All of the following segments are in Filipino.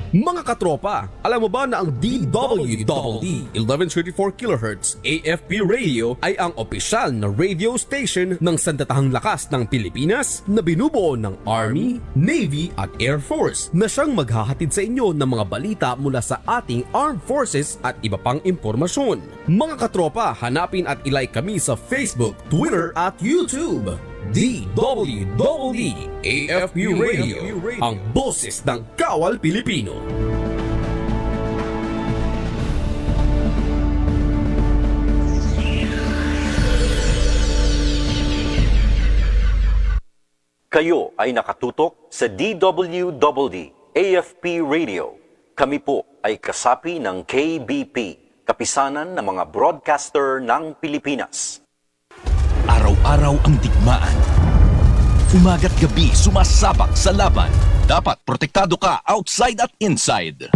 Mga katropa, alam mo ba na ang DWDD 1134 kHz AFP radio ay ang opisyal na radio station ng sandatahang lakas ng Pilipinas na binubuo ng Army, Navy at Air Force na siyang maghahatid sa inyo ng mga balita mula sa ating Armed Forces at iba pang impormasyon. Mga katropa, hanapin at ilike kami sa Facebook, Twitter at YouTube. DWDD AFP Radio, ang boses ng Kawal Pilipino. Kayo ay nakatutok sa DWDD AFP Radio. Kami po ay kasapi ng KBP, Kapisanan ng mga Broadcaster ng Pilipinas. Araw-araw ang digmaan. Umaga't gabi sumasabak sa laban. Dapat protektado ka outside at inside.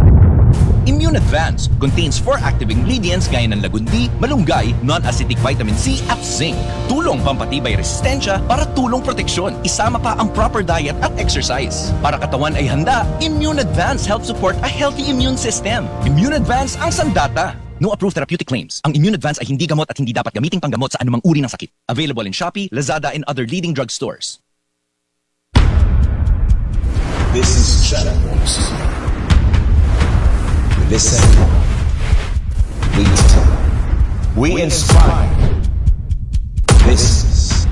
Immune Advance contains 4 active ingredients gaya ng lagundi, malunggay, non-acidic vitamin C at zinc. Tulong pampatibay resistensya para tulong proteksyon. Isama pa ang proper diet at exercise. Para katawan ay handa, Immune Advance helps support a healthy immune system. Immune Advance ang sandata. No approved therapeutic claims. Ang Immune Advance ay hindi gamot at hindi dapat gamiting panggamot sa anumang uri ng sakit. Available in Shopee, Lazada, and other leading drug stores. This is Chatterbox. We listen, we listen, we inspire. This is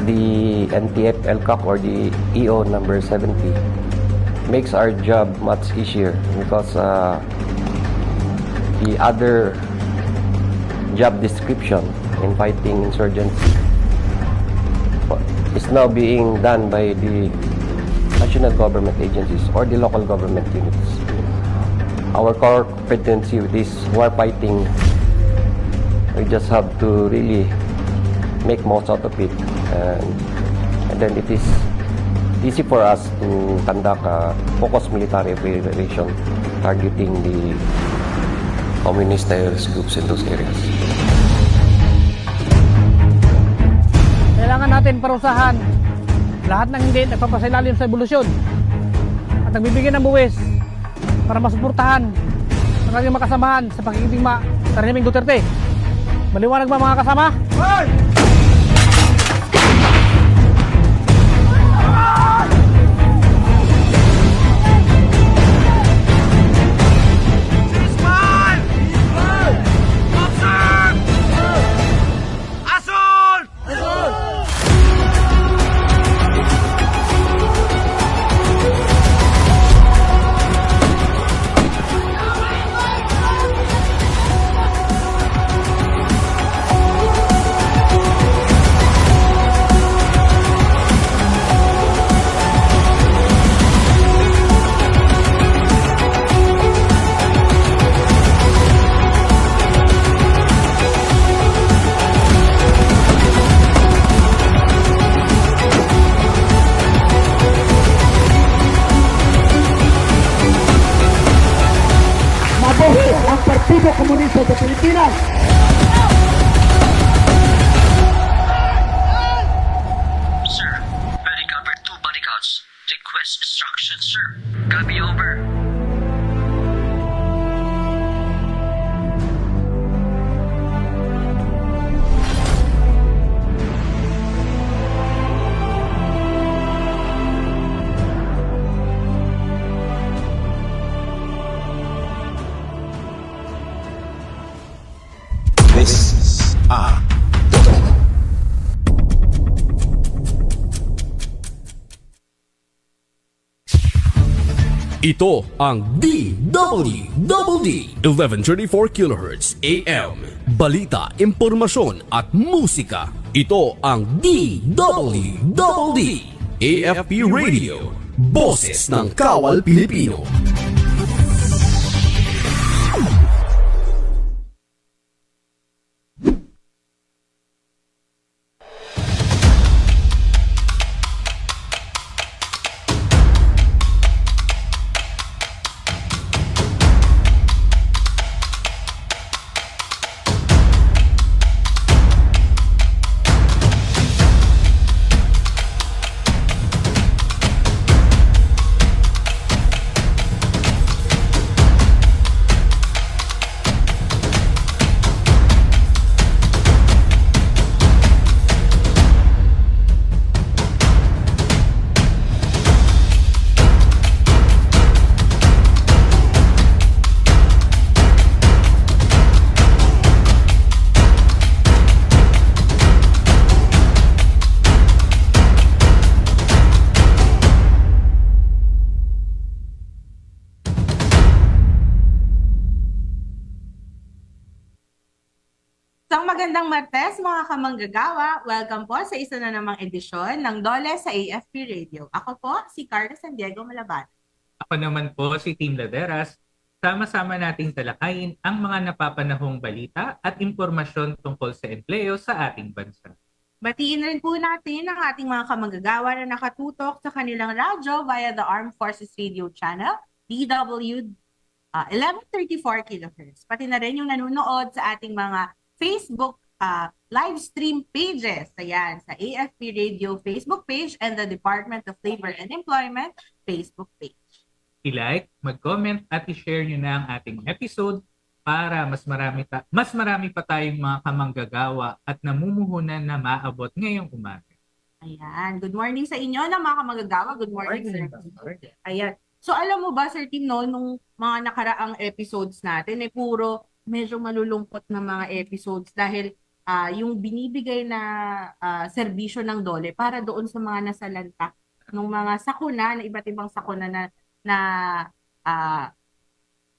the NTF-LCOC or the EO number 70 makes our job much easier because the other job description in fighting insurgency is now being done by the national government agencies or the local government units. Our core competency with this war fighting, we just have to really make most out of it, and then it is easy for us to conduct a focused military operation targeting the communist terrorist groups in those areas. Kailangan natin parusahan lahat ng hindi nagpapasailalim sa ebolusyon at nagbibigay ng buwis para masuportahan ang ating makasamahan sa pagkikitigma sa rehimeng Duterte. Maliwanag ba mga kasama? Hey! ang Partido Komunista sa Pilipinas. Sir, ready cover 2 body counts. Request instructions, sir. Copy over. This is Ito ang DWDD 1134 kHz AM. Balita, impormasyon at musika. Ito ang DWDD AFP Radio. Boses ng Kawal Pilipino. Isang magandang Martes mga kamanggagawa. Welcome po sa isa na namang edisyon ng Dole sa AFP Radio. Ako po si Carla San Diego Malaban. Ako naman po si Team Laderas. Sama-sama nating talakayin ang mga napapanahong balita at impormasyon tungkol sa empleo sa ating bansa. Batiin rin po natin ang ating mga kamanggagawa na nakatutok sa kanilang radyo via the Armed Forces Radio Channel, DW 1134 kHz. Pati na rin yung nanonood sa ating mga Facebook live stream pages. Ayan, sa AFP Radio Facebook page and the Department of Labor and Employment Facebook page. I-like, mag-comment at i-share nyo na ang ating episode para mas marami pa tayong mga kamanggagawa at namumuhunan na maabot ngayong umaga. Ayan. Good morning sa inyo na mga kamagagawa. Good morning, sir. Ayan. So alam mo ba, Sir Tim, no, nung mga nakaraang episodes natin, puro medyo malulungkot na mga episodes dahil yung binibigay na serbisyo ng DOLE para doon sa mga nasalanta ng mga sakuna, na iba't ibang sakuna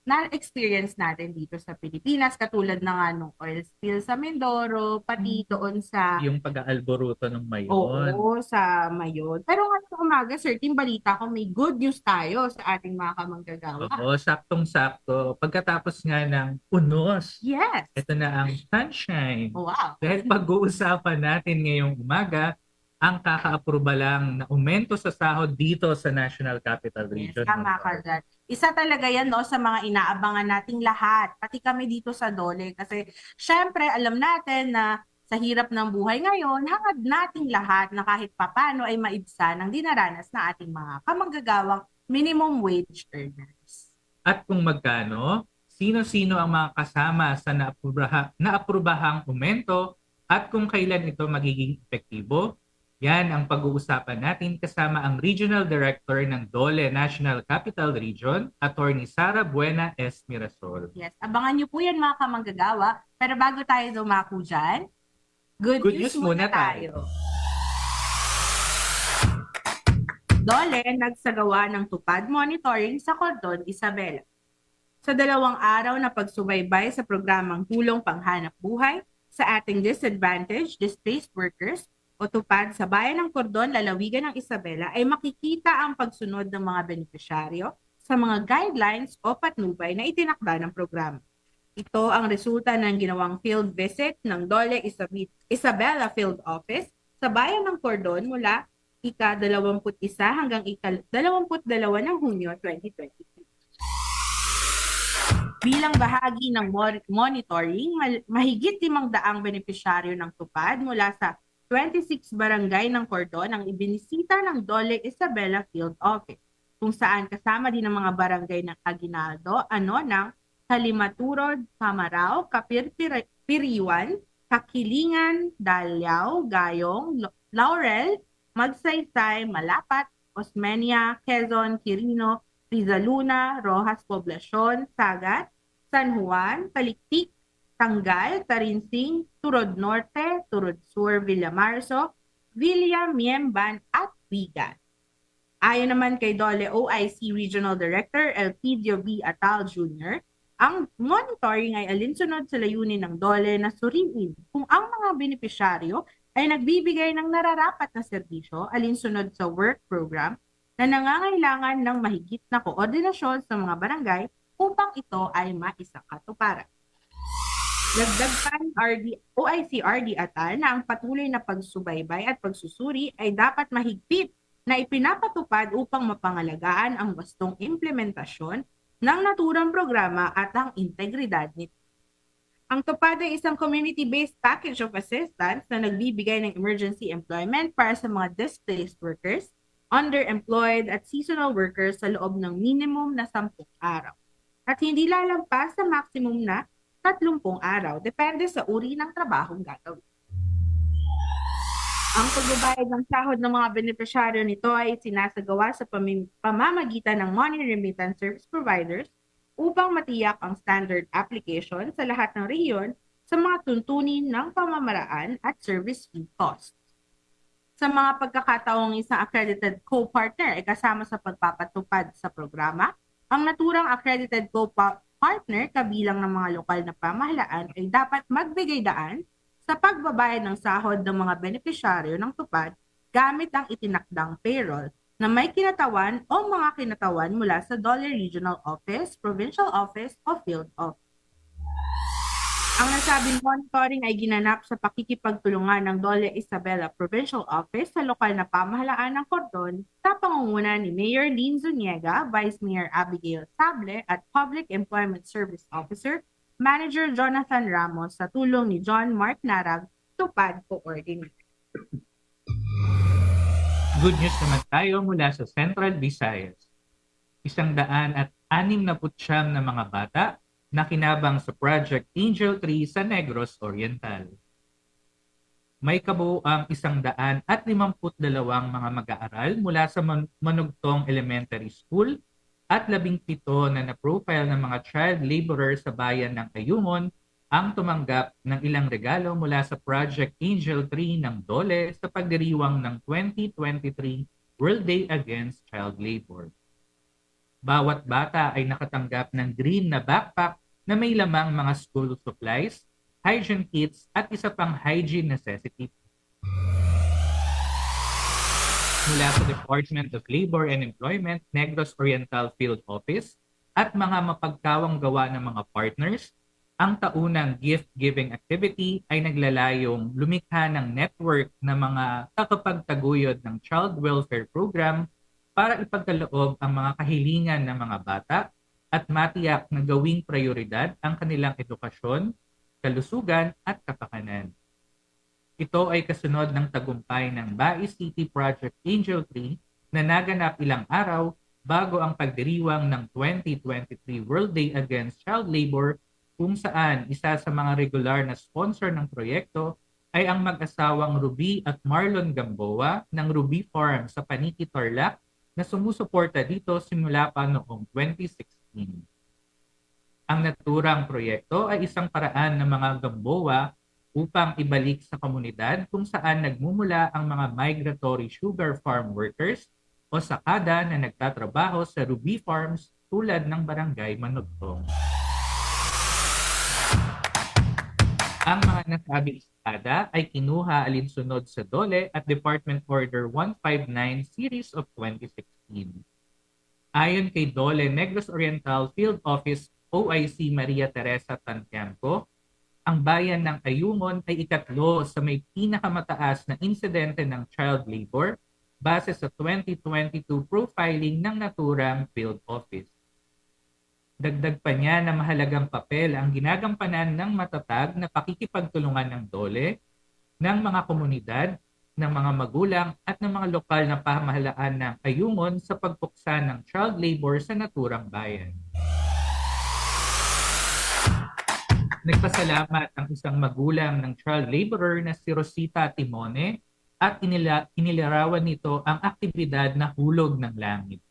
na-experience natin dito sa Pilipinas, katulad na nga nung oil spill sa Mindoro, pati doon sa... Yung pag-aalboruto ng Mayon. Oo, sa Mayon. Pero ngayong umaga, Sir Tim, balita ko may good news tayo sa ating mga kamanggagawa. Oo, saktong-sakto. Pagkatapos nga ng unos, Yes! ito na ang sunshine. Wow! Dahil pag-uusapan natin ngayong umaga, ang kaka-aproba lang na aumento sa sahod dito sa National Capital Region. Yes, tama ka dyan. Isa talaga yan, no, sa mga inaabangan nating lahat. Pati kami dito sa DOLE. Kasi syempre, alam natin na sa hirap ng buhay ngayon, hangad nating lahat na kahit papano ay maibsan ang dinaranas na ating mga kamanggagawang minimum wage earners. At kung magkano, sino-sino ang mga kasama sa naaprubahang aumento at kung kailan ito magiging epektibo, yan ang pag-uusapan natin kasama ang Regional Director ng DOLE National Capital Region, Attorney Sara Buena S. Mirasol. Yes, abangan niyo po yan mga kamanggagawa. Pero bago tayo dumako dyan, good news muna tayo. DOLE nagsagawa ng tupad monitoring sa Cordon Isabela. Sa 2 araw na pagsubaybay sa programang Tulong Panghanap Buhay sa ating disadvantaged displaced workers o tupad sa bayan ng Cordon, lalawigan ng Isabela, ay makikita ang pagsunod ng mga benepisyaryo sa mga guidelines o patnubay na itinakda ng programa. Ito ang resulta ng ginawang field visit ng DOLE Isabela Field Office sa bayan ng Cordon mula ika-21 hanggang ika-22 ng Hunyo 2023. Bilang bahagi ng monitoring, mahigit 500 benepisyaryo ng tupad mula sa 26 barangay ng Cordon ang ibinisita ng DOLE Isabela Field Office, kung saan kasama din ang mga barangay ng Aguinaldo, Anonang, Kalimaturod, Camarao, Kapirpiriwan, Kakilingan, Dalyao, Gayong, Laurel, Magsaysay, Malapat, Osmeña, Quezon, Quirino, Rizaluna, Rojas Poblacion, Sagat, San Juan, Taliktik, Tanggal, Tarinsing, Turod Norte, Turod Sur, Villamarzo, Villa Miemban at Vigan. Ayon naman kay DOLE OIC Regional Director Elpidio B. Atal Jr., ang monitoring ay alinsunod sa layunin ng DOLE na suriin kung ang mga benepisyaryo ay nagbibigay ng nararapat na serbisyo alinsunod sa work program na nangangailangan ng mahigit na koordinasyon sa mga barangay upang ito ay maisakatuparan. Dagdag pa ng OIC RD Atal na ang patuloy na pagsubaybay at pagsusuri ay dapat mahigpit na ipinapatupad upang mapangalagaan ang wastong implementasyon ng naturang programa at ang integridad nito. Ang tupad ay isang community-based package of assistance na nagbibigay ng emergency employment para sa mga displaced workers, underemployed at seasonal workers sa loob ng minimum na 10 araw. At hindi lalampas sa maximum na 30 araw, depende sa uri ng trabahong gagawin. Ang pagbabayad ng sahod ng mga benepisyaryo nito ay sinasagawa sa pamamagitan ng money remittance service providers upang matiyak ang standard application sa lahat ng rehiyon sa mga tuntunin ng pamamaraan at service fee costs. Sa mga pagkakataong isang accredited co-partner ay kasama sa pagpapatupad sa programa, ang naturang accredited co-partner partner kabilang ng mga lokal na pamahalaan ay dapat magbigay daan sa pagbabayad ng sahod ng mga benepisyaryo ng tupad gamit ang itinakdang payroll na may kinatawan o mga kinatawan mula sa Dole Regional Office, Provincial Office o Field Office. Ang nasabing monitoring ay ginanap sa pakikipagtulungan ng Dole Isabela Provincial Office sa lokal na pamahalaan ng Cordon sa pangunguna ni Mayor Lynn Zuniega, Vice Mayor Abigail Sable at Public Employment Service Officer Manager Jonathan Ramos sa tulong ni John Mark Narag, Tupad Coordinator. Good news naman tayo mula sa Central Visayas. 169 na mga bata na kinabang sa Project Angel 3 sa Negros Oriental. May kabuuang 152 mga mag-aaral mula sa Manugtong Elementary School at 17 na na-profile ng mga child laborer sa bayan ng Ayungon ang tumanggap ng ilang regalo mula sa Project Angel 3 ng Dole sa pagdiriwang ng 2023 World Day Against Child Labor. Bawat bata ay nakatanggap ng green na backpack na may lamang mga school supplies, hygiene kits at isa pang hygiene necessity. Mula sa Department of Labor and Employment, Negros Oriental Field Office at mga mapagkawang gawa ng mga partners, ang taunang gift-giving activity ay naglalayong lumikha ng network ng mga kakapagtaguyod ng Child Welfare Program para ipagkaloob ang mga kahilingan ng mga bata at matiyak na gawing prioridad ang kanilang edukasyon, kalusugan at kapakanan. Ito ay kasunod ng tagumpay ng Bai City Project Angel 3 na naganap ilang araw bago ang pagdiriwang ng 2023 World Day Against Child Labor, kung saan isa sa mga regular na sponsor ng proyekto ay ang mag-asawang Ruby at Marlon Gamboa ng Ruby Farm sa Paniki, Tarlac na sumusuporta dito simula pa noong 2016. Ang naturang proyekto ay isang paraan ng mga Gamboa upang ibalik sa komunidad kung saan nagmumula ang mga migratory sugar farm workers o sakada na nagtatrabaho sa Ruby Farms tulad ng Barangay Manugtong. Ang mga nasabing sakada ay kinuha alinsunod sa Dole at Department Order 159 Series of 2016. Ayon kay Dole Negros Oriental Field Office OIC Maria Teresa Tantiamco, ang bayan ng Ayungon ay ikatlo sa may pinakamataas na insidente ng child labor base sa 2022 profiling ng naturang field office. Dagdag pa niya na mahalagang papel ang ginagampanan ng matatag na pakikipagtulungan ng Dole, ng mga komunidad, ng mga magulang at ng mga lokal na pamahalaan ng Ayungon sa pagpuksa ng child labor sa naturang bayan. Nagpasalamat ang isang magulang ng child laborer na si Rosita Timone at inilarawan nito ang aktibidad na hulog ng langit.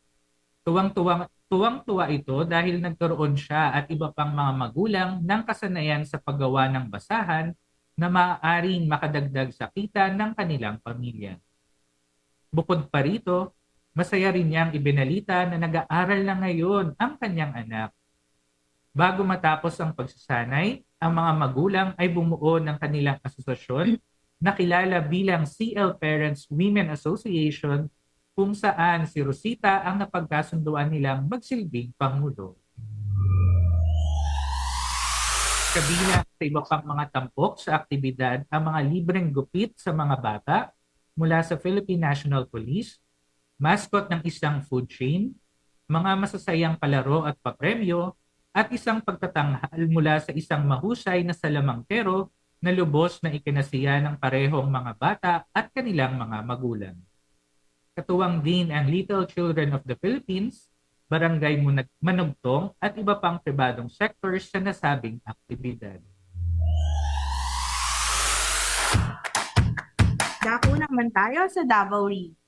Tuwang-tuwa ito dahil nagkaroon siya at iba pang mga magulang ng kasanayan sa paggawa ng basahan na maaaring makadagdag sa kita ng kanilang pamilya. Bukod pa rito, masaya rin niyang ibinalita na nag-aaral na ngayon ang kanyang anak. Bago matapos ang pagsasanay, ang mga magulang ay bumuo ng kanilang asosasyon na kilala bilang CL Parents Women Association, kung saan si Rosita ang napagkasunduan nilang magsilbing pangulo. Kabilang sa iba pang mga tampok sa aktibidad ang mga libreng gupit sa mga bata mula sa Philippine National Police, mascot ng isang food chain, mga masasayang palaro at papremyo, at isang pagtatanghal mula sa isang mahusay na salamangkero na lubos na ikinasiya ng parehong mga bata at kanilang mga magulang. Katuwang din ang Little Children of the Philippines, Barangay Manugtong at iba pang pribadong sectors sa nasabing aktibidad. Dako naman tayo sa Davao Region.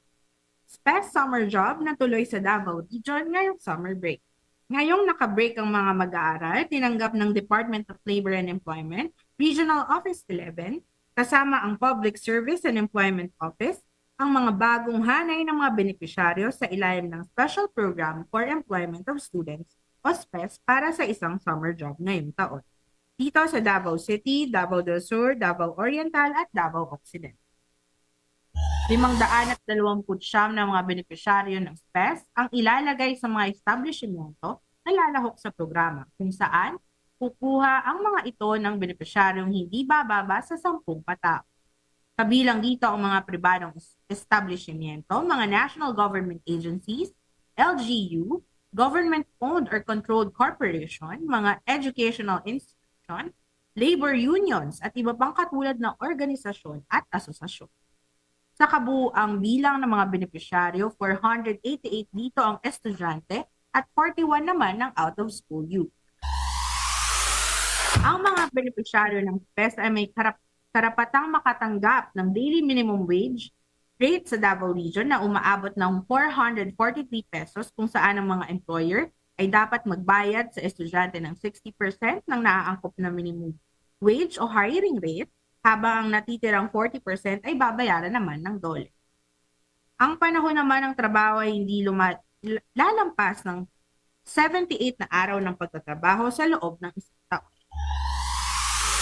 Spec summer job na tuloy sa Davao Region ngayong summer break. Ngayong naka-break ang mga mag-aaral, tinanggap ng Department of Labor and Employment, Regional Office 11, kasama ang Public Service and Employment Office, ang mga bagong hanay ng mga benepisyaryo sa ilalim ng Special Program for Employment of Students o SPES para sa isang summer job ngayong taon. Dito sa Davao City, Davao del Sur, Davao Oriental at Davao Occidental. 529 na mga benepisyaryo ng SPES ang ilalagay sa mga establishmento na lalahok sa programa, kung saan kukuha ang mga ito ng benepisyaryong hindi bababa sa 10 katao. Kabilang dito ang mga pribadong establishmento, mga national government agencies, LGU, government-owned or controlled corporation, mga educational institution, labor unions at iba pang katulad na organisasyon at asosasyon. Sa kabuuang bilang ng mga benepisyaryo, 488 dito ang estudyante at 41 naman ang out-of-school youth. Ang mga benepisyaryo ng SPES ay may karapatang makatanggap ng daily minimum wage rate sa Davao Region na umaabot ng 443 pesos kung saan ang mga employer ay dapat magbayad sa estudyante ng 60% ng naaangkop na minimum wage o hiring rate, habang ang natitirang 40% ay babayaran naman ng dole. Ang panahon naman ng trabaho ay hindi lalampas ng 78 na araw ng pagtatrabaho sa loob ng isang taon.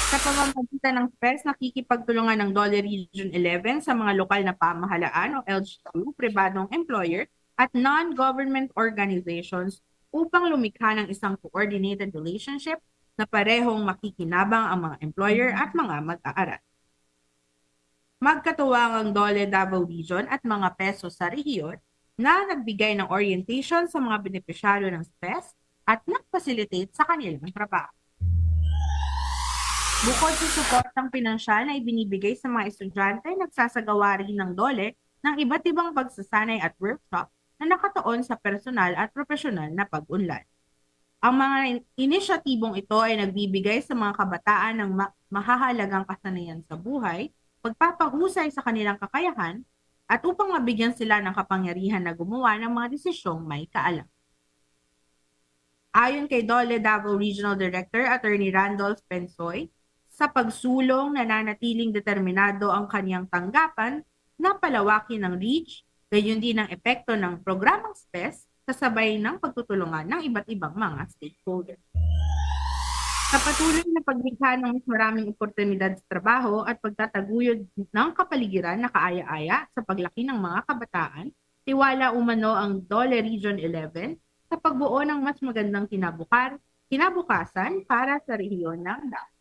Sa pamamagitan ng SPES, nakikipagtulungan ng Dole Region 11 sa mga lokal na pamahalaan o LGU, pribadong employer at non-government organizations upang lumikha ng isang coordinated relationship na parehong makikinabang ang mga employer at mga mag-aaral. Magkatuwang ang Dole Davao Region at mga peso sa rehiyon na nagbigay ng orientation sa mga benepisyaryo ng SPES at nag-facilitate sa kanilang trabaho. Bukod sa suportang pinansyal na ibinibigay sa mga estudyante, nagsasagawa rin ng Dole ng iba't ibang pagsasanay at workshop na nakatuon sa personal at profesional na pag-unlad. Ang mga inisyatibong ito ay nagbibigay sa mga kabataan ng mahahalagang kasanayan sa buhay, pagpapahusay sa kanilang kakayahan, at upang mabigyan sila ng kapangyarihan na gumawa ng mga desisyong may kaalam. Ayon kay Dole Davao Regional Director Attorney Randolph Pensoy, sa pagsulong nananatiling determinado ang kanyang tanggapan na palawakin ng reach, gayon din ang epekto ng programang SPES kasabay ng pagtutulungan ng iba't ibang mga stakeholders. Sa patuloy na paglikha ng mas maraming oportunidad sa trabaho at pagtataguyod ng kapaligiran na kaaya-aya sa paglaki ng mga kabataan, tiwala umano ang Dole Region 11 sa pagbuo ng mas magandang kinabukasan para sa rehiyon ng Davao.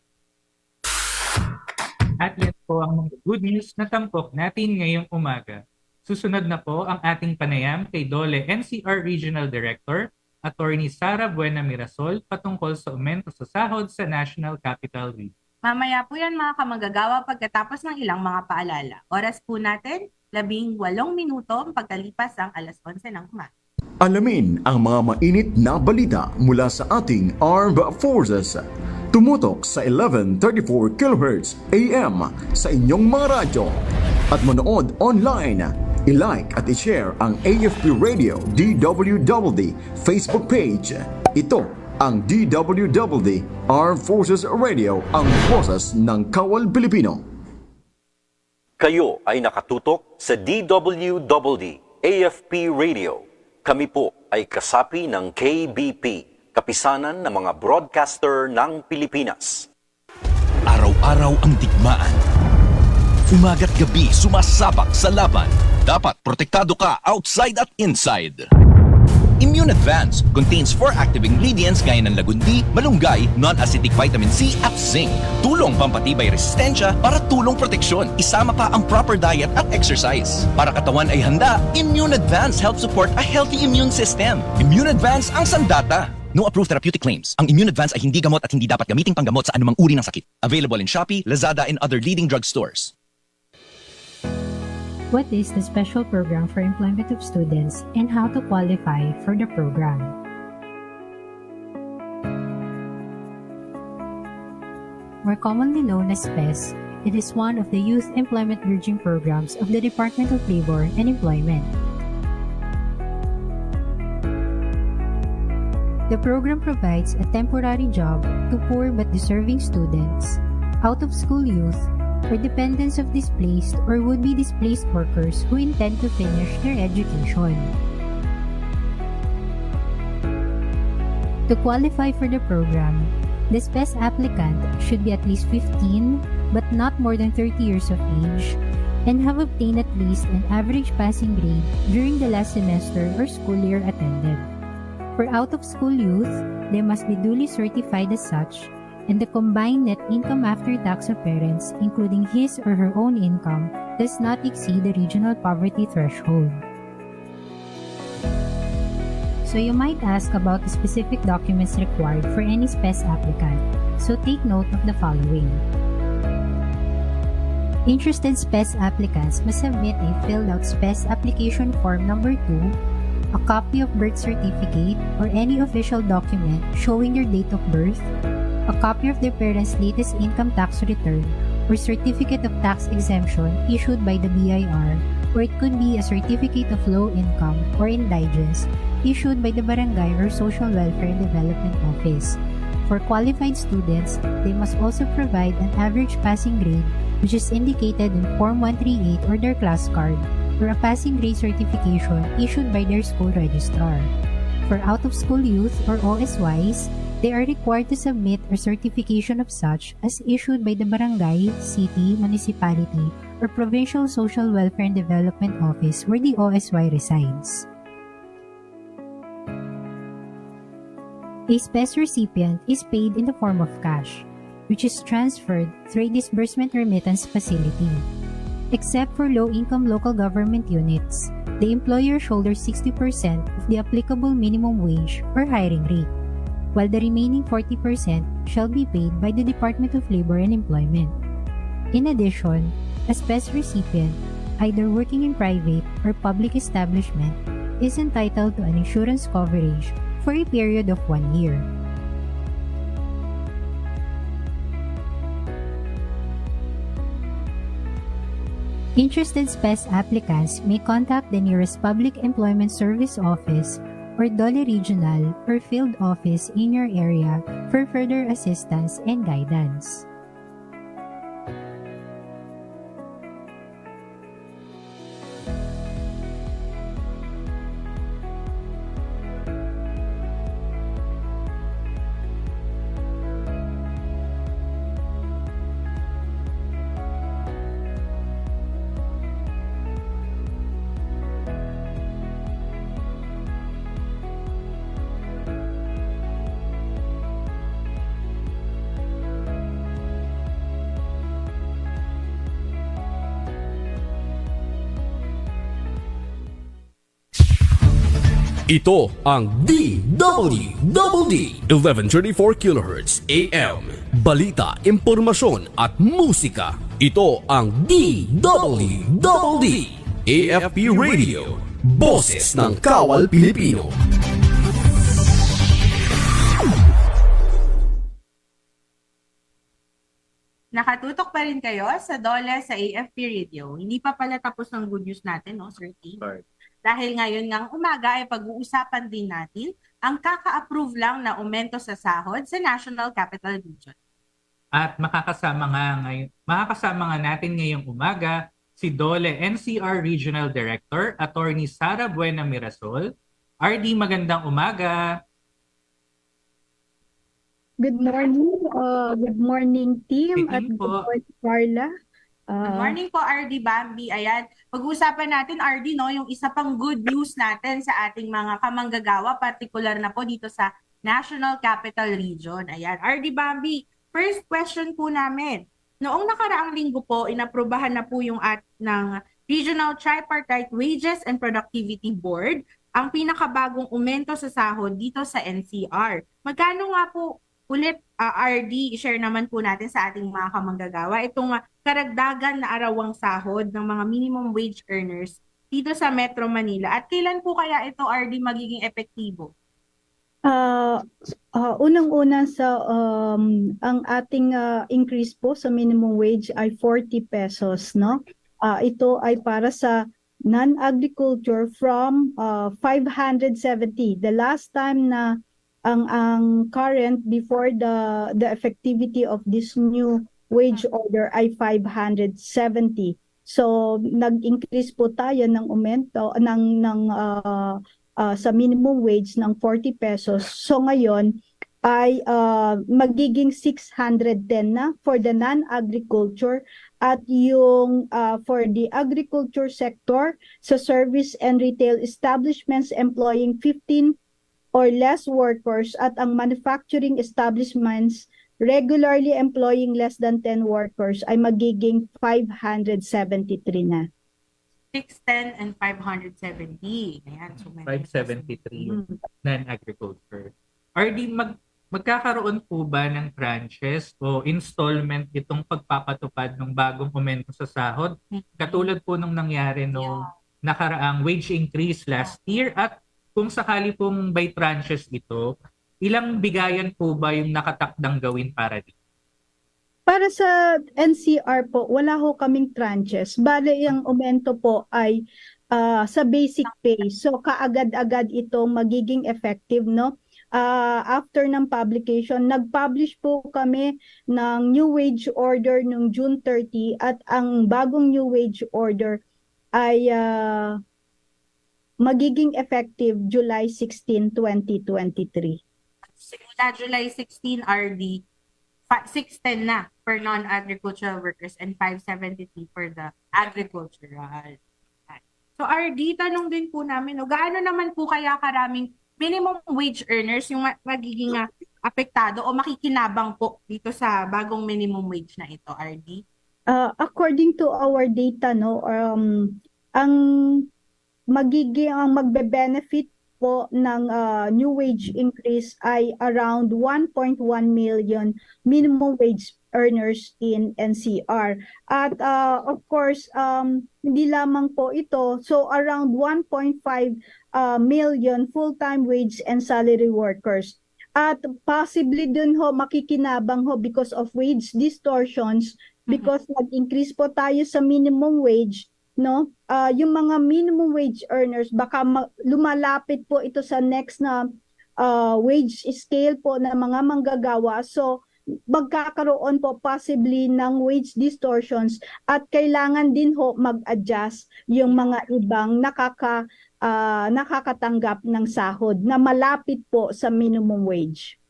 At yan po ang mga good news na tampok natin ngayong umaga. Susunod na po ang ating panayam kay Dole NCR Regional Director, Attorney Sara Buena Mirasol, patungkol sa aumento sa sahod sa National Capital Region. Mamaya po yan mga kamagagawa pagkatapos ng ilang mga paalala. Oras po natin, 18 minuto pagkalipas ang alas 11 ng umaga. Alamin ang mga mainit na balita mula sa ating Armed Forces. Tumutok sa 1134 kHz AM sa inyong mga radyo at manood online. I-like at i-share ang AFP Radio DWWD Facebook page. Ito ang DWWD Armed Forces Radio, ang boses ng Kawal Pilipino. Kayo ay nakatutok sa DWWD AFP Radio. Kami po ay kasapi ng KBP, Kapisanan ng mga Broadcaster ng Pilipinas. Araw-araw ang digmaan. Umaga't gabi sumasabak sa laban. Dapat protektado ka outside at inside. Immune Advance contains 4 active ingredients gaya ng lagundi, malunggay, non-acidic vitamin C at zinc. Tulong pampatibay resistensya para tulong proteksyon. Isama pa ang proper diet at exercise. Para katawan ay handa, Immune Advance helps support a healthy immune system. Immune Advance ang sandata. No approved therapeutic claims. Ang Immune Advance ay hindi gamot at hindi dapat gamiting panggamot sa anumang uri ng sakit. Available in Shopee, Lazada, and other leading drugstores. What is the special program for employment of students and how to qualify for the program? More commonly known as SPES, it is one of the youth employment bridging programs of the Department of Labor and Employment. The program provides a temporary job to poor but deserving students, out-of-school youth, or dependents of displaced or would-be displaced workers who intend to finish their education. To qualify for the program, the SPES applicant should be at least 15 but not more than 30 years of age and have obtained at least an average passing grade during the last semester or school year attended. For out-of-school youth, they must be duly certified as such, and the combined net income after tax of parents, including his or her own income, does not exceed the regional poverty threshold. So you might ask about the specific documents required for any SPES applicant, so take note of the following. Interested SPES applicants must submit a filled-out SPES application form number 2, a copy of birth certificate or any official document showing their date of birth, a copy of their parents' latest income tax return or certificate of tax exemption issued by the BIR, or it could be a certificate of low income or indigence issued by the barangay or social welfare and development office. For qualified students, they must also provide an average passing grade which is indicated in Form 138 or their class card, or a passing grade certification issued by their school registrar. For out-of-school youth or OSYs, they are required to submit a certification of such as issued by the barangay, city, municipality, or provincial social welfare and development office where the OSY resides. A SPES recipient is paid in the form of cash, which is transferred through a disbursement remittance facility. Except for low-income local government units, the employer shoulders 60% of the applicable minimum wage or hiring rate, while the remaining 40% shall be paid by the Department of Labor and Employment. In addition, a SPES recipient, either working in private or public establishment, is entitled to an insurance coverage for a period of 1 year. Interested SPES applicants may contact the nearest Public Employment Service Office or DOLE Regional or Field Office in your area for further assistance and guidance. Ito ang DWD 1134 kHz AM. Balita, impormasyon at musika. Ito ang DWD AFP Radio. Boses ng Kawal Pilipino. Nakatutok pa rin kayo sa DOLE sa AFP Radio. Hindi pa pala tapos ang good news natin, no, Sir T? Dahil ngayon ngang umaga ay pag-uusapan din natin ang kaka-approve lang na aumento sa sahod sa National Capital Region. At makakasama nga natin ngayong umaga si DOLE NCR Regional Director, Attorney Sara Buena Mirasol. RD, magandang umaga. Good morning team at good po. morning Carla. Good morning po, RD Bambi. Ayan, pag-uusapan natin, RD, no, yung isa pang good news natin sa ating mga kamanggagawa, particular na po dito sa National Capital Region. Ayan, RD Bambi, first question po namin. Noong nakaraang linggo po, inaprubahan na po yung ng Regional Tripartite Wages and Productivity Board ang pinakabagong aumento sa sahod dito sa NCR. Magkano nga po ulit, RD, i-share naman po natin sa ating mga kamanggagawa itong karagdagan na arawang sahod ng mga minimum wage earners dito sa Metro Manila. At kailan po kaya ito, RD, magiging epektibo? Unang-una ang ating increase po sa minimum wage ay 40 pesos, no? Ito ay para sa non-agriculture from 570. The last time na ang current before the effectivity of this new wage order ay 570. So nag-increase po tayo ng aumento ng sa minimum wage ng 40 pesos. So ngayon ay magiging 610 na for the non-agriculture, at yung for the agriculture sector sa service and retail establishments employing 15 or less workers, at ang manufacturing establishments regularly employing less than 10 workers ay magiging 573 na. 610 and 570. Ayan, so may 573 yung non-agriculture. RD, magkakaroon po ba ng tranches o installment itong pagpapatupad ng bagong aumento sa sahod? Katulad po nung nangyari nung nakaraang wage increase last year, at kung sakali pong by tranches ito, ilang bigayan po ba yung nakatakdang gawin para dito? Para sa NCR po, wala ho kaming tranches. Bale, yung aumento po ay sa basic pay. So, kaagad-agad itong magiging effective, no? After ng publication, nag-publish po kami ng new wage order noong June 30, at ang bagong new wage order ay magiging effective July 16, 2023. Simula July 16, RD, 610 na for non-agricultural workers and 573 for the agricultural. So RD, tanong din po namin, gaano naman po kaya karaming minimum wage earners yung magiging apektado o makikinabang po dito sa bagong minimum wage na ito, RD? According to our data, no, ang magbe-benefit po ng new wage increase ay around 1.1 million minimum wage earners in NCR. At of course, hindi lamang po ito. So around 1.5 million full-time wage and salary workers. At possibly dun ho makikinabang ho because of wage distortions, because nag-increase po tayo sa minimum wage, no? Yung mga minimum wage earners, baka lumalapit po ito sa next na wage scale po ng mga manggagawa. So magkakaroon po possibly ng wage distortions, at kailangan din ho mag-adjust yung mga ibang nakakatanggap ng sahod na malapit po sa minimum wage.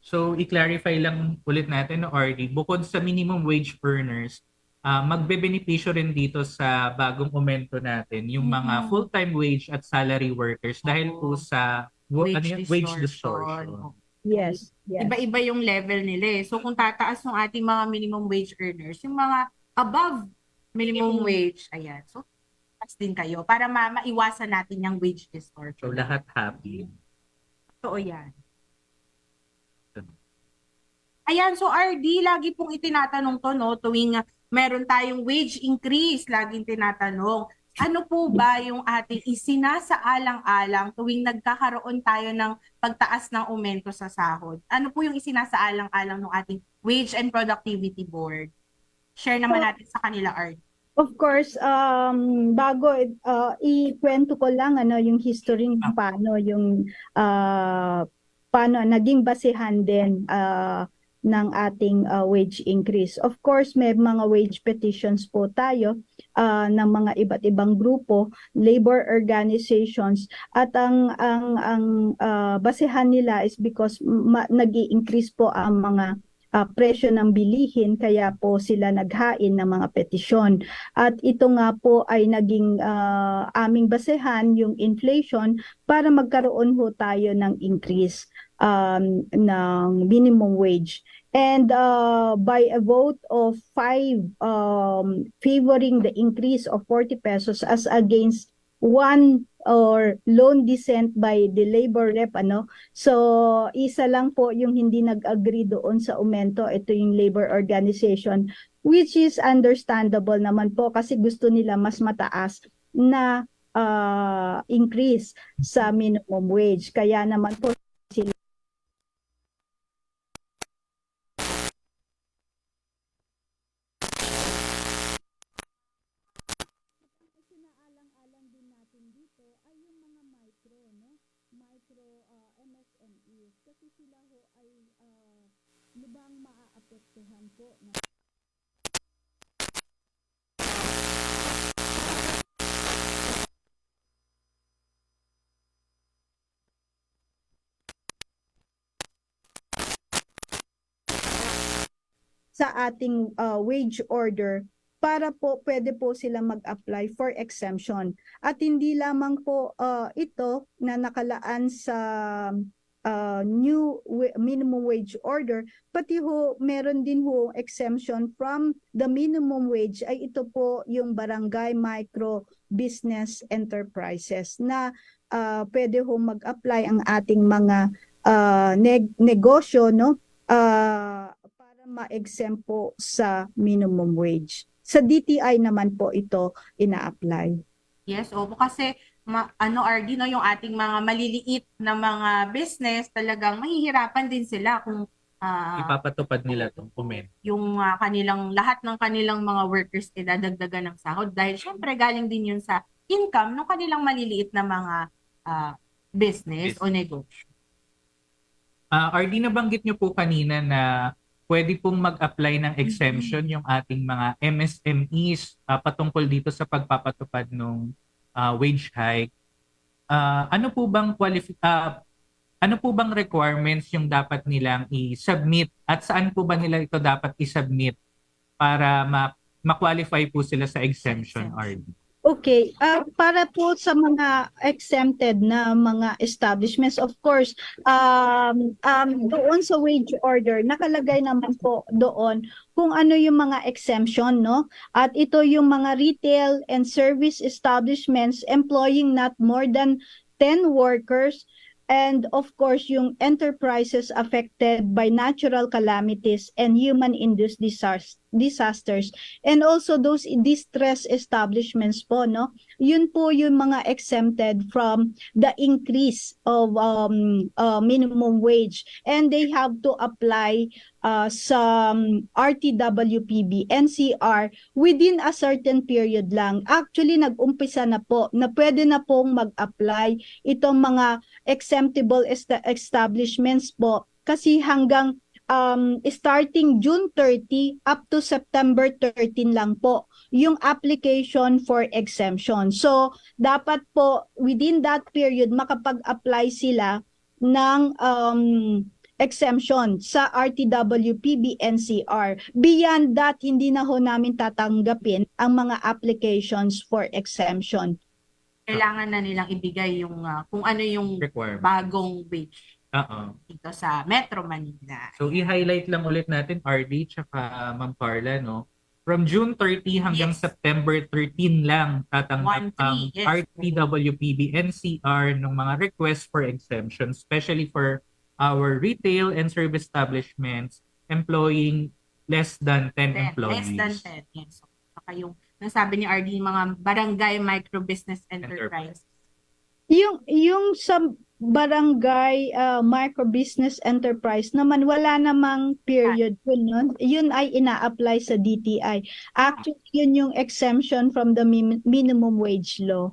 So i-clarify lang ulit natin, no, RD, bukod sa minimum wage earners, magbe-benepisyo rin dito sa bagong aumento natin yung mga full-time wage at salary workers dahil po sa wage distortion. Yes, yes. Iba-iba yung level nila eh. So kung tataas ng ating mga minimum wage earners, yung mga above minimum wage, ayan. So taas din kayo para maiwasan natin yung wage distortion. So lahat happy. Totoo yan. Ayan, so RD, lagi pong itinatanong to, no, tuwing meron tayong wage increase, laging tinatanong, ano po ba yung ating isinasaalang-alang tuwing nagkakaroon tayo ng pagtaas ng aumento sa sahod? Ano po yung isinasaalang-alang ng ating Wage and Productivity Board? Share naman natin sa kanila, RD. Of course, bago ikwento ko lang yung history ng paano naging basehan din ng ating wage increase. Of course, may mga wage petitions po tayo ng mga iba't ibang grupo, labor organizations, at ang basehan nila is because nag-i-increase po ang mga presyo ng bilihin, kaya po sila naghain ng mga petisyon. At ito nga po ay naging aming basehan, yung inflation, para magkaroon ho tayo ng increase ng minimum wage. And by a vote of 5 favoring the increase of 40 pesos as against 1 or lone dissent by the labor rep, so isa lang po yung hindi nag-agree doon sa aumento, ito yung labor organization, which is understandable naman po kasi gusto nila mas mataas na increase sa minimum wage, kaya naman po sila MSMEs, kasi sila ho ay lubang maaapektuhan po na sa ating wage order para po pwede po sila mag-apply for exemption. At hindi lamang po ito na nakalaan sa minimum wage order, pati ho meron din ho exemption from the minimum wage ay ito po yung barangay micro business enterprises na pwede ho mag-apply ang ating mga negosyo, no, para ma-exempt po sa minimum wage. Sa DTI naman po ito ina-apply. Yes, opo, kasi RD, no, yung ating mga maliliit na mga business, talagang mahihirapan din sila kung ipapatupad nila itong comment. Yung lahat ng kanilang mga workers idadagdagan ng sahod dahil syempre galing din yun sa income ng kanilang maliliit na mga business o negosyo. RD, nabanggit nyo po kanina na pwede pong mag-apply ng exemption yung ating mga MSMEs patungkol dito sa pagpapatupad ng wage hike. Ano po bang requirements yung dapat nilang i-submit at saan po ba nila ito dapat i-submit para ma-qualify po sila sa exemption, RD? Okay, para po sa mga exempted na mga establishments, of course, doon sa wage order, nakalagay naman po doon kung ano yung mga exemption, no? At ito yung mga retail and service establishments employing not more than 10 workers, and of course yung enterprises affected by natural calamities and human-induced disasters, and also those distress establishments po, no, yun po yung mga exempted from the increase of minimum wage, and they have to apply sa RTWPB NCR within a certain period lang. Actually nag-umpisa na po na pwede na pong mag-apply itong mga exemptable establishments po, kasi hanggang starting June 30 up to September 13 lang po yung application for exemption. So, dapat po within that period makapag-apply sila ng exemption sa RTWPB NCR. Beyond that, hindi na ho namin tatanggapin ang mga applications for exemption. Kailangan na nilang ibigay yung kung ano yung bagong wage dito sa Metro Manila. So, i-highlight lang ulit natin, RD tsaka Ma'am Carla, no? From June 30 hanggang September 13 lang tatanggap ang RTWPB NCR ng mga requests for exemption, especially for our retail and service establishments employing less than 10 employees. Less than 10, yes. So, saka yung nasabi ni RD, mga barangay micro-business enterprise. Yung sa barangay micro-business enterprise naman, wala namang period yun, no? Yun ay ina-apply sa DTI. Actually, yun yung exemption from the minimum wage law.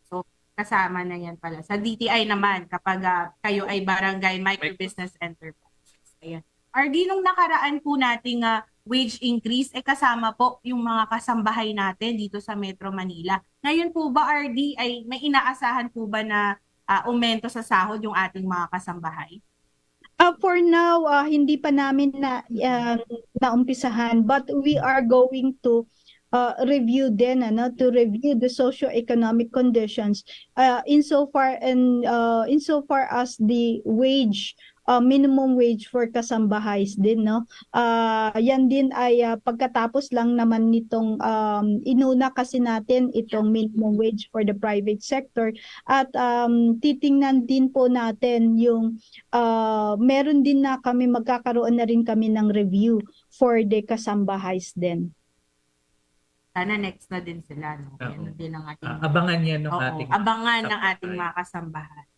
So, kasama na yan pala. Sa DTI naman, kapag kayo ay barangay micro-business enterprise. Ayan. RD, nung nakaraan po nating wage increase, kasama po yung mga kasambahay natin dito sa Metro Manila. Ngayon po ba, RD, ay may inaasahan po ba na aumento sa sahod yung ating mga kasambahay? For now, hindi pa namin naumpisahan, but we are going to review din, to review the socio-economic conditions insofar as the wage, minimum wage for kasambahays din, no? Yan din ay pagkatapos lang naman nitong inuna kasi natin itong minimum wage for the private sector, at titingnan din po natin yung meron din na kami, magkakaroon na rin kami ng review for the kasambahays din. Sana next na din sila, no? Yan din ang ating abangan yan ng ating abangan ng ating mga kasambahay.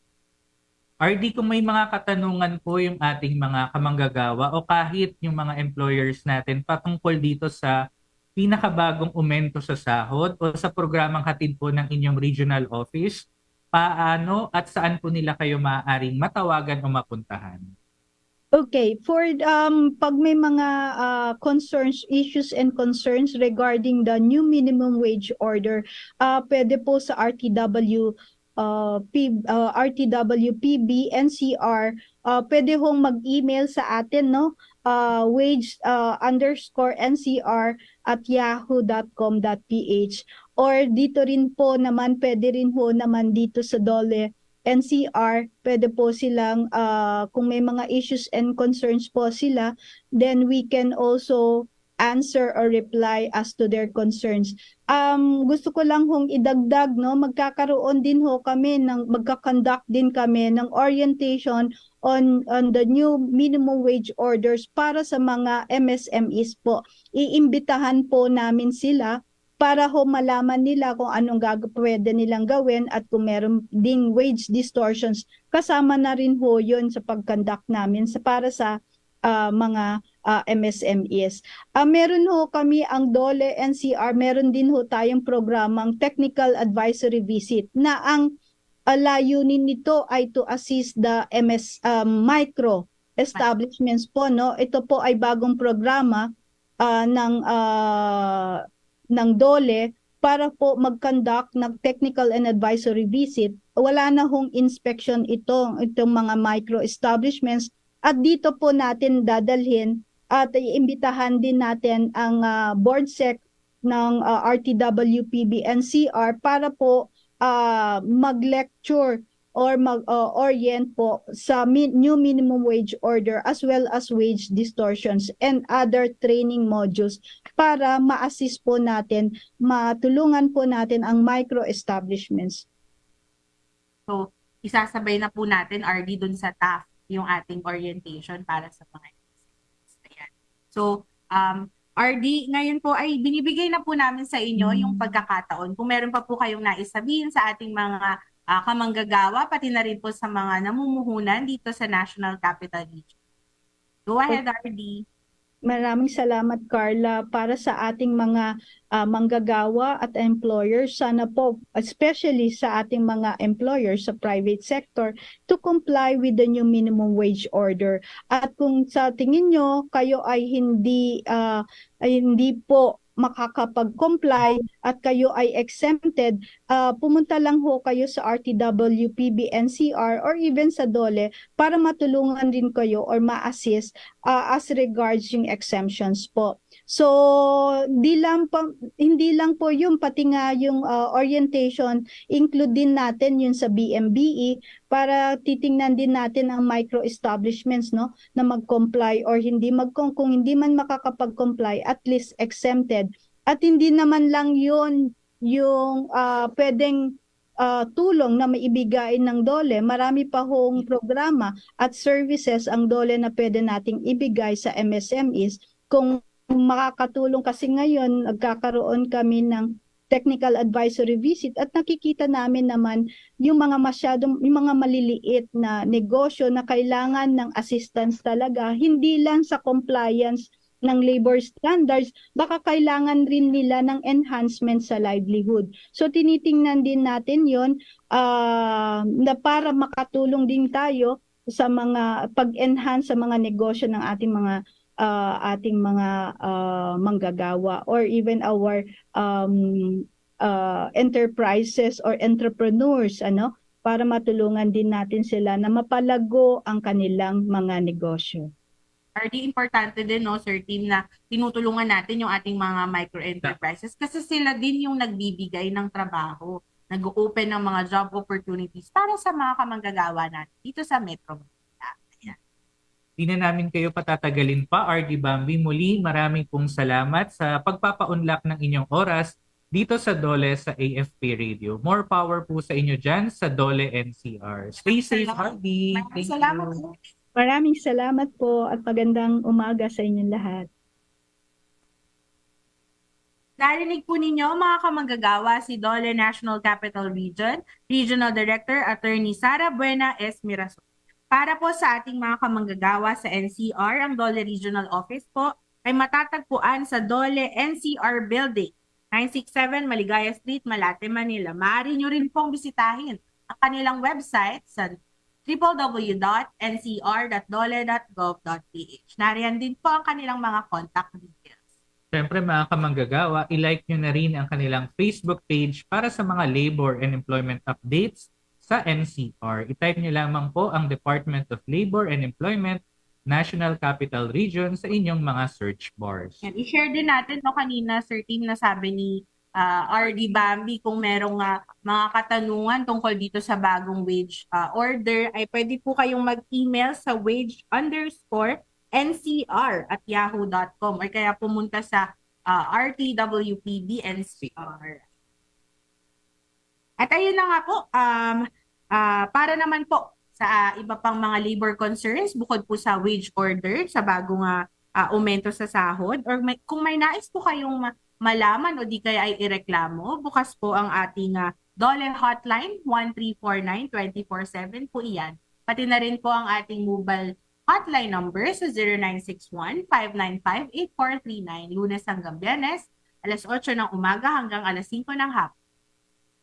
RD, kung may mga katanungan po yung ating mga kamanggagawa o kahit yung mga employers natin patungkol dito sa pinakabagong aumento sa sahod o sa programang hatid po ng inyong regional office, paano at saan po nila kayo maaaring matawagan o mapuntahan? Okay, for pag may mga issues and concerns regarding the new minimum wage order, pwede po sa RTWPB NCR, pwede hong mag-email sa atin, no? wage underscore NCR at yahoo.com.ph, or dito rin po naman, pwede rin ho naman dito sa DOLE NCR, pwede po silang kung may mga issues and concerns po sila, then we can also answer or reply as to their concerns. Gusto ko lang hong idagdag, no, magkakaroon din ho kami magka-conduct din kami ng orientation on the new minimum wage orders para sa mga MSMEs po. Iimbitahan po namin sila para ho malaman nila kung anong pwede nilang gawin, at kung meron ding wage distortions, kasama na rin ho yun sa pag-conduct namin para sa mga MSMEs. Meron ho kami ang DOLE NCR, meron din ho tayong programang Technical Advisory Visit na ang layunin nito ay to assist the micro establishments po, no. Ito po ay bagong programa ng DOLE para po mag-conduct ng technical and advisory visit. Wala na hong inspection itong mga micro establishments, at dito po natin dadalhin at iimbitahan din natin ang board sec ng RTW-PB NCR para po mag-lecture or mag-orient po sa new minimum wage order, as well as wage distortions and other training modules, para ma-assist po natin, matulungan po natin ang micro establishments. So, isasabay na po natin, RD, dun sa TAF yung ating orientation para sa mga MSMEs. Ayan. So, RD, ngayon po ay binibigay na po namin sa inyo yung pagkakataon. Kung meron pa po kayong nais sabihin sa ating mga kamanggagawa, pati na rin po sa mga namumuhunan dito sa National Capital Region. Go ahead, RD. Maraming salamat, Carla. Para sa ating mga manggagawa at employers, sana po, especially sa ating mga employers sa private sector, to comply with the new minimum wage order. At kung sa tingin nyo, kayo ay hindi po makakapag-comply at kayo ay exempted, pumunta lang ho kayo sa RTW-PB NCR or even sa DOLE para matulungan din kayo or ma-assist as regards yung exemptions po. So, hindi lang po yung pati nga yung orientation, include din natin yun sa BMBE para titingnan din natin ang micro establishments, no, na mag-comply or kung hindi man makakapag-comply, at least exempted. At hindi naman lang yun yung pwedeng tulong na maibigay ng DOLE. Marami pa hong programa at services ang DOLE na pwede nating ibigay sa MSMEs. Kung makakatulong, kasi ngayon nagkakaroon kami ng technical advisory visit at nakikita namin naman yung mga maliliit na negosyo na kailangan ng assistance talaga, hindi lang sa compliance ng labor standards, baka kailangan rin nila ng enhancement sa livelihood. So tinitingnan din natin yon na para makatulong din tayo sa mga pag-enhance sa mga negosyo ng ating mga manggagawa, or even our enterprises or entrepreneurs, para matulungan din natin sila na mapalago ang kanilang mga negosyo. RD, importante din, no, Sir Tim, na tinutulungan natin yung ating mga micro-enterprises kasi sila din yung nagbibigay ng trabaho, nag-open ng mga job opportunities para sa mga kamanggagawa natin dito sa Metro Manila. Ayan. Di na namin kayo patatagalin pa, RD Bambi. Muli, maraming pong salamat sa pagpapaunlak ng inyong oras dito sa DOLE sa AFP Radio. More power po sa inyo dyan sa DOLE NCR. Stay safe, RD. Thank Salamat you. Maraming salamat po at magandang umaga sa inyong lahat. Narinig po ninyo, mga kamanggagawa, si DOLE National Capital Region, Regional Director Attorney Sara Buena S. Mirason. Para po sa ating mga kamanggagawa sa NCR, ang DOLE Regional Office po ay matatagpuan sa DOLE NCR Building, 967 Maligaya Street, Malate, Manila. Maaari nyo rin pong bisitahin ang kanilang website sa www.ncr.dole.gov.ph. Nariyan din po ang kanilang mga contact details. Siyempre mga kamanggagawa, i-like nyo na rin ang kanilang Facebook page para sa mga labor and employment updates sa NCR. I-type nyo lamang po ang Department of Labor and Employment National Capital Region sa inyong mga search bars. Yan, i-share din natin no kanina, Sir Tim, na sabi ni RD Bambi, kung merong mga katanungan tungkol dito sa bagong wage order, ay pwede po kayong mag-email sa wage_ncr@yahoo.com or kaya pumunta sa RTWPD-NCR. At ayun na nga po, para naman po sa iba pang mga labor concerns, bukod po sa wage order, sa bagong aumento sa sahod, or kung may nais po kayong malaman o di kaya ay ireklamo, bukas po ang ating DOLE hotline, 1349 24/7 po iyan. Pati na rin po ang ating mobile hotline number sa 0961-595-8439, Lunes hanggang Biyernes, alas 8 ng umaga hanggang alas 5 ng hapon.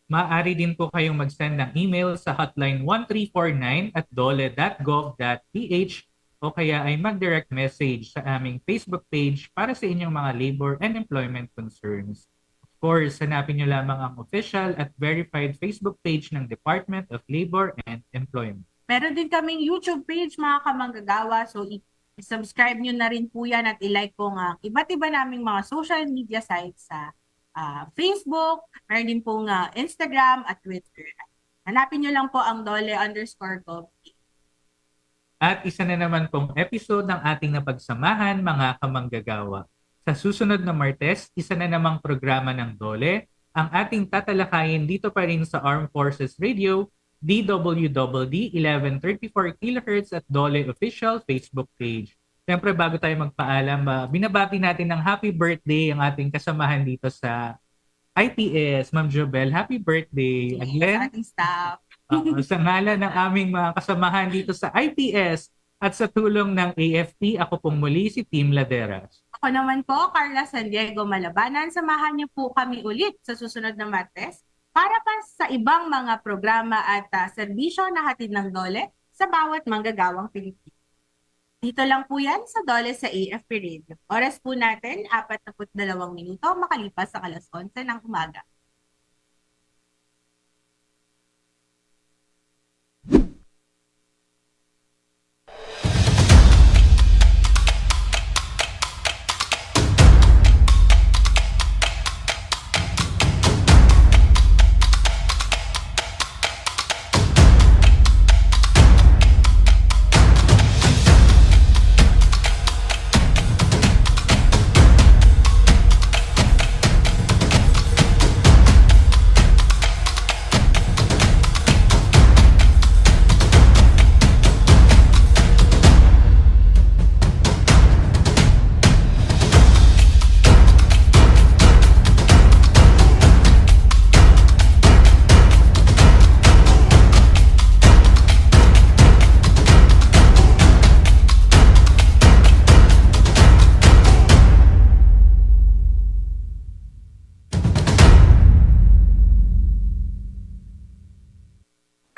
Maaari din po kayong mag-send ng email sa hotline 1349@dole.gov.ph o kaya ay mag-direct message sa aming Facebook page para sa inyong mga labor and employment concerns. Of course, hanapin nyo lamang ang official at verified Facebook page ng Department of Labor and Employment. Meron din kaming YouTube page, mga kamanggagawa, so i-subscribe nyo na rin po yan at i-like po ang iba't iba naming mga social media sites sa Facebook, meron din pong Instagram at Twitter. Hanapin nyo lang po ang DOLE_gov. At isa na naman pong episode ng ating napagsamahan, mga kamanggagawa. Sa susunod na Martes, isa na namang programa ng DOLE ang ating tatalakayin dito pa rin sa Armed Forces Radio, DWDD 1134 kHz at DOLE official Facebook page. Siyempre, bago tayo magpaalam, binabati natin ng happy birthday ang ating kasamahan dito sa IPS. Ma'am Jobel, happy birthday. Again, Ating staff. sa ngalan ng aming mga kasamahan dito sa IPS at sa tulong ng AFP, ako pong muli si Team Laderas. Ako naman po, Carla San Diego Malabanan. Samahan niyo po kami ulit sa susunod na Martes para pa sa ibang mga programa at serbisyo na hatid ng DOLE sa bawat manggagawang Pilipino. Dito lang po yan sa DOLE sa AFP Radio. Oras po natin, 42 minuto makalipas sa alas 11 ng umaga.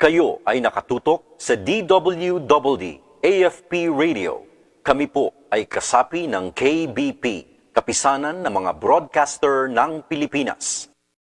Kayo ay nakatutok sa DWDD AFP Radio. Kami po ay kasapi ng KBP, Kapisanan ng mga Broadcaster ng Pilipinas.